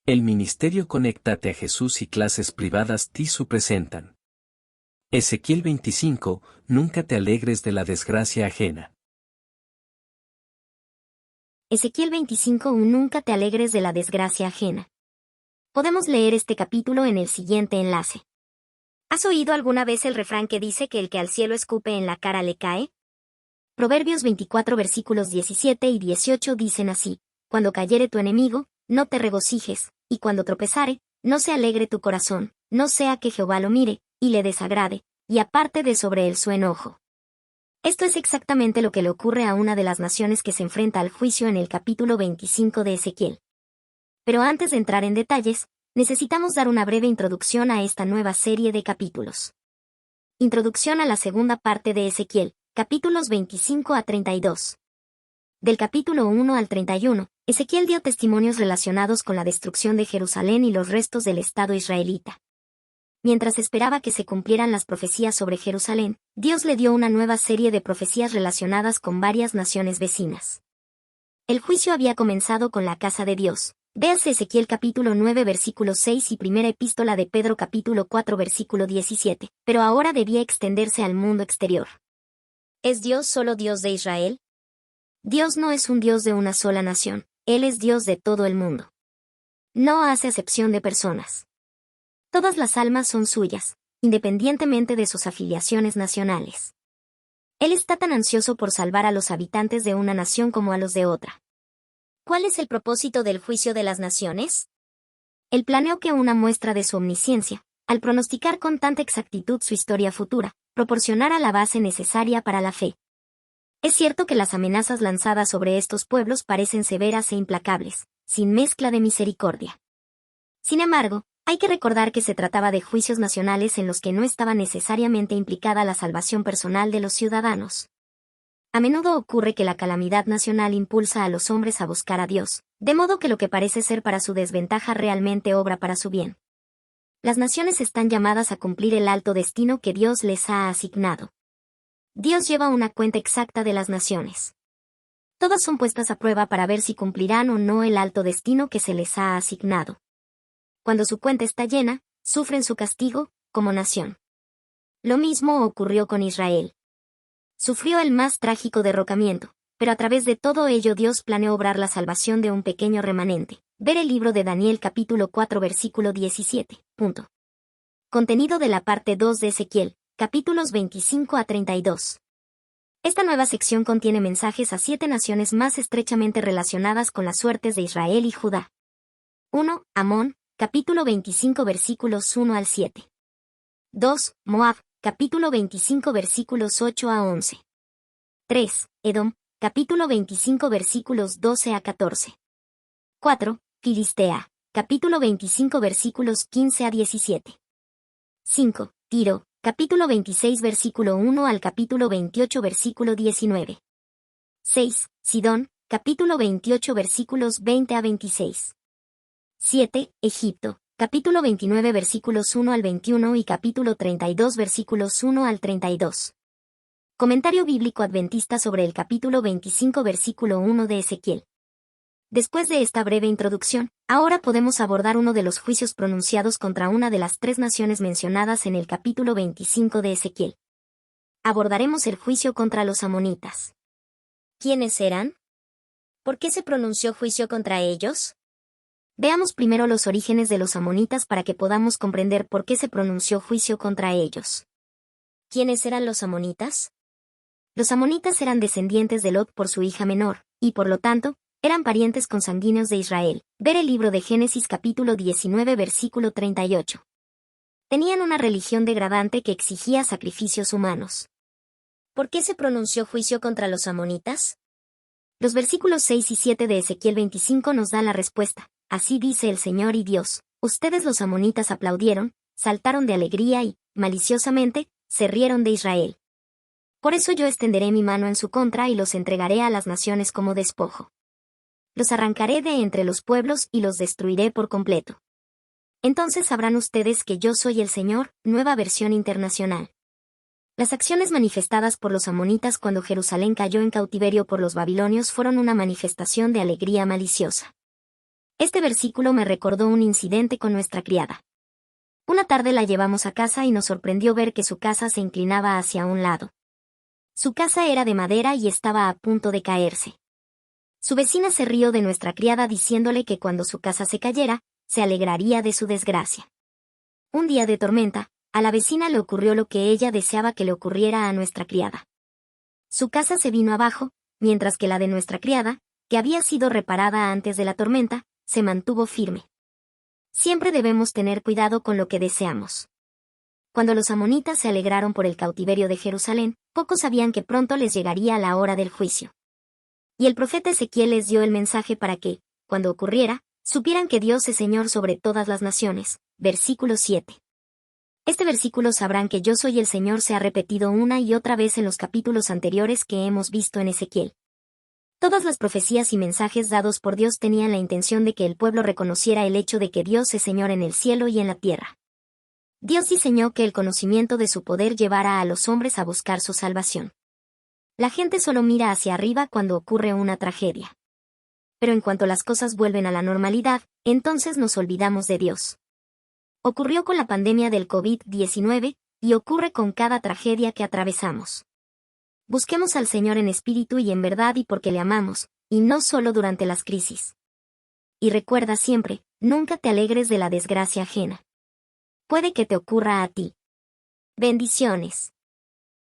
El Ministerio Conéctate a Jesús y Clases Privadas TISU presentan. Ezequiel 25, nunca te alegres de la desgracia ajena. Ezequiel 25, nunca te alegres de la desgracia ajena. Podemos leer este capítulo en el siguiente enlace. ¿Has oído alguna vez el refrán que dice que el que al cielo escupe en la cara le cae? Proverbios 24 versículos 17 y 18 dicen así: Cuando cayere tu enemigo, no te regocijes, y cuando tropezare, no se alegre tu corazón, no sea que Jehová lo mire, y le desagrade, y aparte de sobre él su enojo. Esto es exactamente lo que le ocurre a una de las naciones que se enfrenta al juicio en el capítulo 25 de Ezequiel. Pero antes de entrar en detalles, necesitamos dar una breve introducción a esta nueva serie de capítulos. Introducción a la segunda parte de Ezequiel, capítulos 25 a 32. Del capítulo 1 al 31, Ezequiel dio testimonios relacionados con la destrucción de Jerusalén y los restos del Estado israelita. Mientras esperaba que se cumplieran las profecías sobre Jerusalén, Dios le dio una nueva serie de profecías relacionadas con varias naciones vecinas. El juicio había comenzado con la casa de Dios. Véase Ezequiel capítulo 9 versículo 6 y primera epístola de Pedro capítulo 4 versículo 17, pero ahora debía extenderse al mundo exterior. ¿Es Dios solo Dios de Israel? Dios no es un Dios de una sola nación, Él es Dios de todo el mundo. No hace acepción de personas. Todas las almas son suyas, independientemente de sus afiliaciones nacionales. Él está tan ansioso por salvar a los habitantes de una nación como a los de otra. ¿Cuál es el propósito del juicio de las naciones? Él planeó que una muestra de su omnisciencia, al pronosticar con tanta exactitud su historia futura, proporcionara la base necesaria para la fe. Es cierto que las amenazas lanzadas sobre estos pueblos parecen severas e implacables, sin mezcla de misericordia. Sin embargo, hay que recordar que se trataba de juicios nacionales en los que no estaba necesariamente implicada la salvación personal de los ciudadanos. A menudo ocurre que la calamidad nacional impulsa a los hombres a buscar a Dios, de modo que lo que parece ser para su desventaja realmente obra para su bien. Las naciones están llamadas a cumplir el alto destino que Dios les ha asignado. Dios lleva una cuenta exacta de las naciones. Todas son puestas a prueba para ver si cumplirán o no el alto destino que se les ha asignado. Cuando su cuenta está llena, sufren su castigo, como nación. Lo mismo ocurrió con Israel. Sufrió el más trágico derrocamiento, pero a través de todo ello Dios planeó obrar la salvación de un pequeño remanente. Ver el libro de Daniel capítulo 4 versículo 17. Contenido de la parte 2 de Ezequiel, capítulos 25 a 32. Esta nueva sección contiene mensajes a 7 naciones más estrechamente relacionadas con las suertes de Israel y Judá. 1. Amón, capítulo 25 versículos 1 al 7. 2. Moab, capítulo 25 versículos 8 a 11. 3. Edom, capítulo 25 versículos 12 a 14. 4. Filistea, capítulo 25 versículos 15 a 17. 5. Tiro, capítulo 26 versículo 1 al capítulo 28 versículo 19. 6. Sidón, capítulo 28 versículos 20 a 26. 7. Egipto, capítulo 29 versículos 1 al 21 y capítulo 32 versículos 1 al 32. Comentario bíblico adventista sobre el capítulo 25 versículo 1 de Ezequiel. Después de esta breve introducción, ahora podemos abordar uno de los juicios pronunciados contra una de las 3 naciones mencionadas en el capítulo 25 de Ezequiel. Abordaremos el juicio contra los amonitas. ¿Quiénes eran? ¿Por qué se pronunció juicio contra ellos? Veamos primero los orígenes de los amonitas para que podamos comprender por qué se pronunció juicio contra ellos. ¿Quiénes eran los amonitas? Los amonitas eran descendientes de Lot por su hija menor, y por lo tanto, eran parientes consanguíneos de Israel. Ver el libro de Génesis capítulo 19 versículo 38. Tenían una religión degradante que exigía sacrificios humanos. ¿Por qué se pronunció juicio contra los amonitas? Los versículos 6 y 7 de Ezequiel 25 nos dan la respuesta. Así dice el Señor y Dios: ustedes los amonitas aplaudieron, saltaron de alegría y, maliciosamente, se rieron de Israel. Por eso yo extenderé mi mano en su contra y los entregaré a las naciones como despojo. Los arrancaré de entre los pueblos y los destruiré por completo. Entonces sabrán ustedes que yo soy el Señor. Nueva versión internacional. Las acciones manifestadas por los amonitas cuando Jerusalén cayó en cautiverio por los babilonios fueron una manifestación de alegría maliciosa. Este versículo me recordó un incidente con nuestra criada. Una tarde la llevamos a casa y nos sorprendió ver que su casa se inclinaba hacia un lado. Su casa era de madera y estaba a punto de caerse. Su vecina se rió de nuestra criada diciéndole que cuando su casa se cayera, se alegraría de su desgracia. Un día de tormenta, a la vecina le ocurrió lo que ella deseaba que le ocurriera a nuestra criada. Su casa se vino abajo, mientras que la de nuestra criada, que había sido reparada antes de la tormenta, se mantuvo firme. Siempre debemos tener cuidado con lo que deseamos. Cuando los amonitas se alegraron por el cautiverio de Jerusalén, pocos sabían que pronto les llegaría la hora del juicio. Y el profeta Ezequiel les dio el mensaje para que, cuando ocurriera, supieran que Dios es Señor sobre todas las naciones. Versículo 7. Este versículo sabrán que yo soy el Señor se ha repetido una y otra vez en los capítulos anteriores que hemos visto en Ezequiel. Todas las profecías y mensajes dados por Dios tenían la intención de que el pueblo reconociera el hecho de que Dios es Señor en el cielo y en la tierra. Dios diseñó que el conocimiento de su poder llevara a los hombres a buscar su salvación. La gente solo mira hacia arriba cuando ocurre una tragedia. Pero en cuanto las cosas vuelven a la normalidad, entonces nos olvidamos de Dios. Ocurrió con la pandemia del COVID-19, y ocurre con cada tragedia que atravesamos. Busquemos al Señor en espíritu y en verdad y porque le amamos, y no solo durante las crisis. Y recuerda siempre, nunca te alegres de la desgracia ajena. Puede que te ocurra a ti. Bendiciones.